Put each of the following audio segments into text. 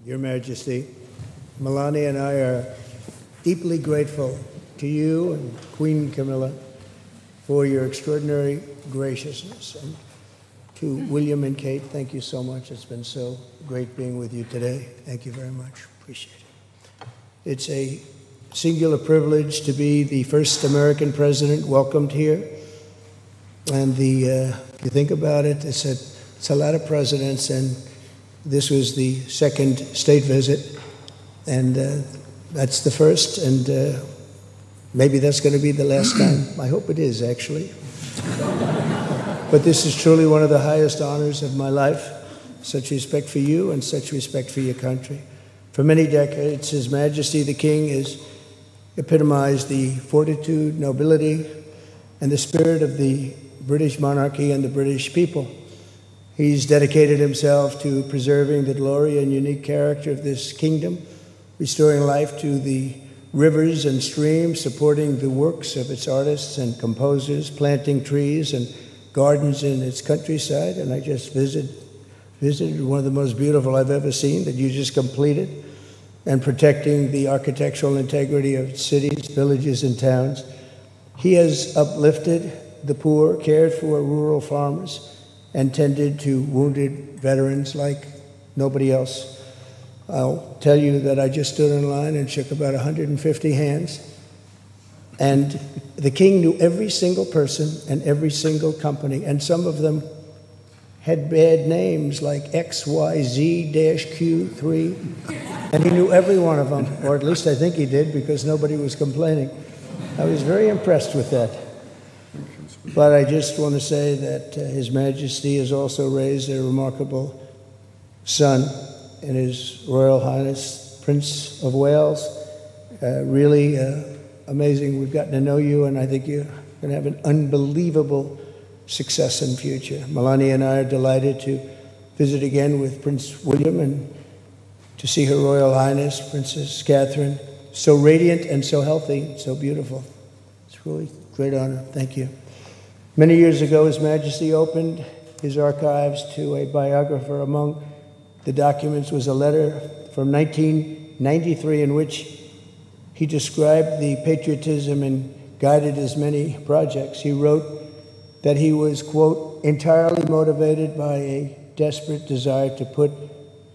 Your Majesty, Melania and I are deeply grateful to you and Queen Camilla for your extraordinary graciousness. And to William and Kate, thank you so much. It's been so great being with you today. Thank you very much. Appreciate it. It's a singular privilege to be the first American president welcomed here. And if you think about it, it's a lot of presidents, and this was the second state visit, and that's the first, and maybe that's going to be the last time. I hope it is, actually. But this is truly one of the highest honors of my life. Such respect for you and such respect for your country. For many decades, His Majesty the King has epitomized the fortitude, nobility, and the spirit of the British monarchy and the British people. He's dedicated himself to preserving the glory and unique character of this kingdom, restoring life to the rivers and streams, supporting the works of its artists and composers, planting trees and gardens in its countryside. And I just visited one of the most beautiful I've ever seen that you just completed, and protecting the architectural integrity of cities, villages, and towns. He has uplifted the poor, cared for rural farmers, and tended to wounded veterans like nobody else. I'll tell you that I just stood in line and shook about 150 hands, and the king knew every single person and every single company, and some of them had bad names like XYZ-Q3, and he knew every one of them, or at least I think he did, because nobody was complaining. I was very impressed with that. But I just want to say that His Majesty has also raised a remarkable son in His Royal Highness Prince of Wales. Really amazing. We've gotten to know you, and I think you're going to have an unbelievable success in future. Melania and I are delighted to visit again with Prince William and to see Her Royal Highness Princess Catherine, so radiant and so healthy, so beautiful. It's really a great honor. Thank you. Many years ago, His Majesty opened his archives to a biographer. Among the documents was a letter from 1993 in which he described the patriotism and guided his many projects. He wrote that he was, quote, entirely motivated by a desperate desire to put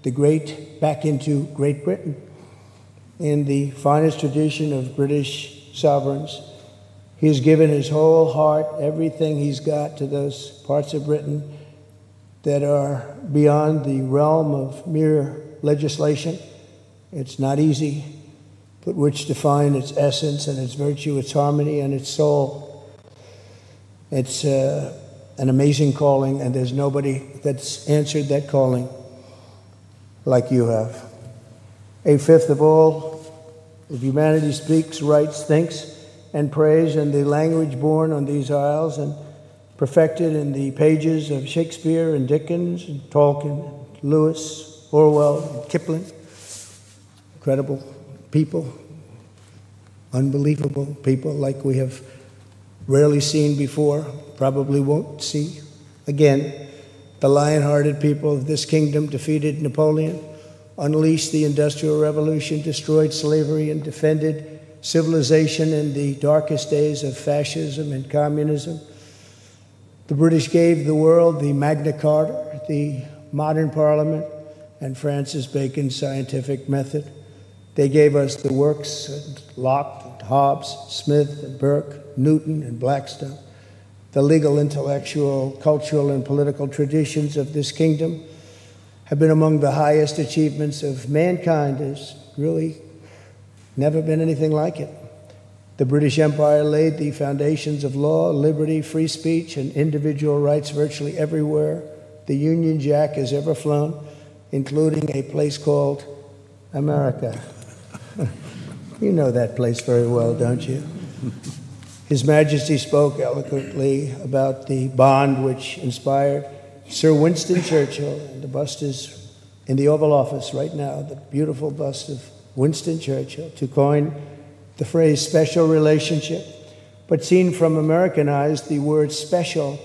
the great back into Great Britain. In the finest tradition of British sovereigns, he has given his whole heart, everything he's got, to those parts of Britain that are beyond the realm of mere legislation. It's not easy, but which define its essence and its virtue, its harmony and its soul. It's an amazing calling, and there's nobody that's answered that calling like you have. A fifth of all of humanity speaks, writes, thinks, and prays in the language born on these isles and perfected in the pages of Shakespeare and Dickens and Tolkien, Lewis, Orwell, and Kipling. Incredible people, unbelievable people like we have rarely seen before, probably won't see again. The lion-hearted people of this kingdom defeated Napoleon, unleashed the Industrial Revolution, destroyed slavery, and defended civilization in the darkest days of fascism and communism. The British gave the world the Magna Carta, the modern parliament, and Francis Bacon's scientific method. They gave us the works of Locke, Hobbes, Smith, and Burke, Newton, and Blackstone. The legal, intellectual, cultural, and political traditions of this kingdom have been among the highest achievements of mankind. There's really never been anything like it. The British Empire laid the foundations of law, liberty, free speech, and individual rights virtually everywhere the Union Jack has ever flown, including a place called America. You know that place very well, don't you? His Majesty spoke eloquently about the bond which inspired Sir Winston Churchill, and the bust is in the Oval Office right now, the beautiful bust of Winston Churchill, to coin the phrase special relationship. But seen from American eyes, the word special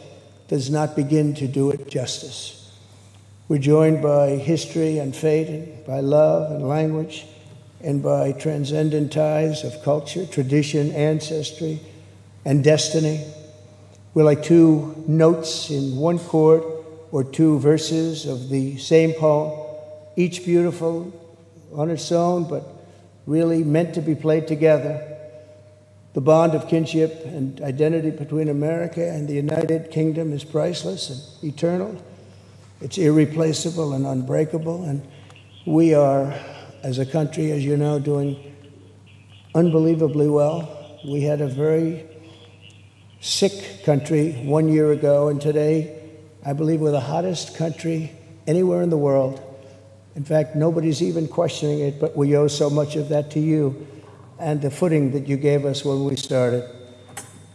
does not begin to do it justice. We're joined by history and fate, and by love and language, and by transcendent ties of culture, tradition, ancestry, and destiny. We're like two notes in one chord, or two verses of the same poem, each beautiful on its own, but really meant to be played together. The bond of kinship and identity between America and the United Kingdom is priceless and eternal. It's irreplaceable and unbreakable, and we are, as a country, as you know, doing unbelievably well. We had a very sick country 1 year ago, and today, I believe we're the hottest country anywhere in the world. In fact, nobody's even questioning it, but we owe so much of that to you and the footing that you gave us when we started.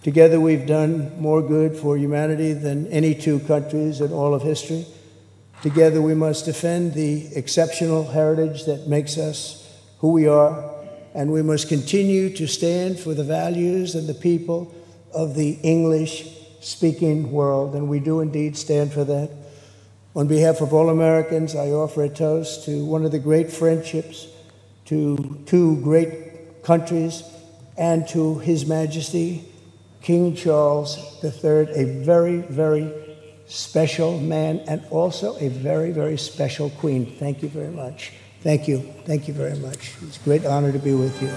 Together, we've done more good for humanity than any two countries in all of history. Together, we must defend the exceptional heritage that makes us who we are, and we must continue to stand for the values and the people of the English-speaking world, and we do indeed stand for that. On behalf of all Americans, I offer a toast to one of the great friendships, to two great countries, and to His Majesty, King Charles III, a very, very special man, and also a very, very special queen. Thank you very much. Thank you. Thank you very much. It's a great honor to be with you.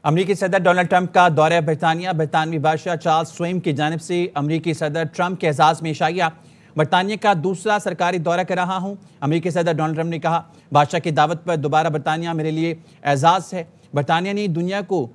अमरीकी सदर Donald Trump का दौरा बरतानिया, बरतानवी बादशाह Charles स्वयं की जानिब से अमरीकी सदर ट्रंप के एजाज़ में इशाइया। बरतानिया का दूसरा सरकारी दौरा कर रहा हूँ। अमरीकी सदर डोनाल्ड ट्रंप ने कहा, बादशाह की दावत पर दोबारा बरतानिया मेरे लिए एजाज़ है। बरतानिया ने दुनिया को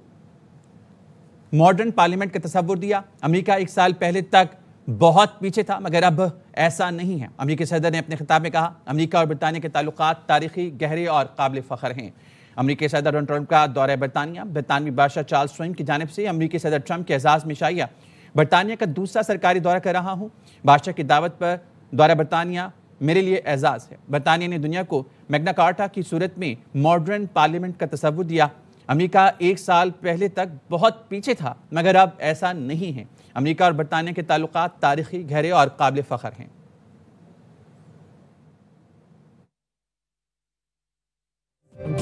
मॉडर्न पार्लियामेंट का तस्वुर दिया। अमरीका एक साल पहले तक बहुत पीछे था, मगर अब ऐसा नहीं है। अमरीकी सदर ने अपने खिताब में कहा, अमरीका और बरतानिया के ताल्लुकात तारीखी, गहरे और काबिल फ़ख्र हैं। अमरीकी सदर डोनाल्ड ट्रंप का दौरा बरतानिया, बरतानवी बादशाह चार्ल्स स्वयं की जानिब से अमरीकी सदर ट्रंप के एजाज़ में इशाइया। बरतानिया का दूसरा सरकारी दौरा कर रहा हूँ। बादशाह की दावत पर दौरा बरतानिया मेरे लिए एजाज़ है। बरतानिया ने दुनिया को मैग्ना कार्टा की सूरत में मॉडर्न पार्लियामेंट का तस्वुर दिया। अमरीका एक साल पहले तक बहुत पीछे था, मगर अब ऐसा नहीं है। अमरीका और बरतानिया के ताल्लुकात तारीखी, गहरे और काबिल फ़ख्र हैं।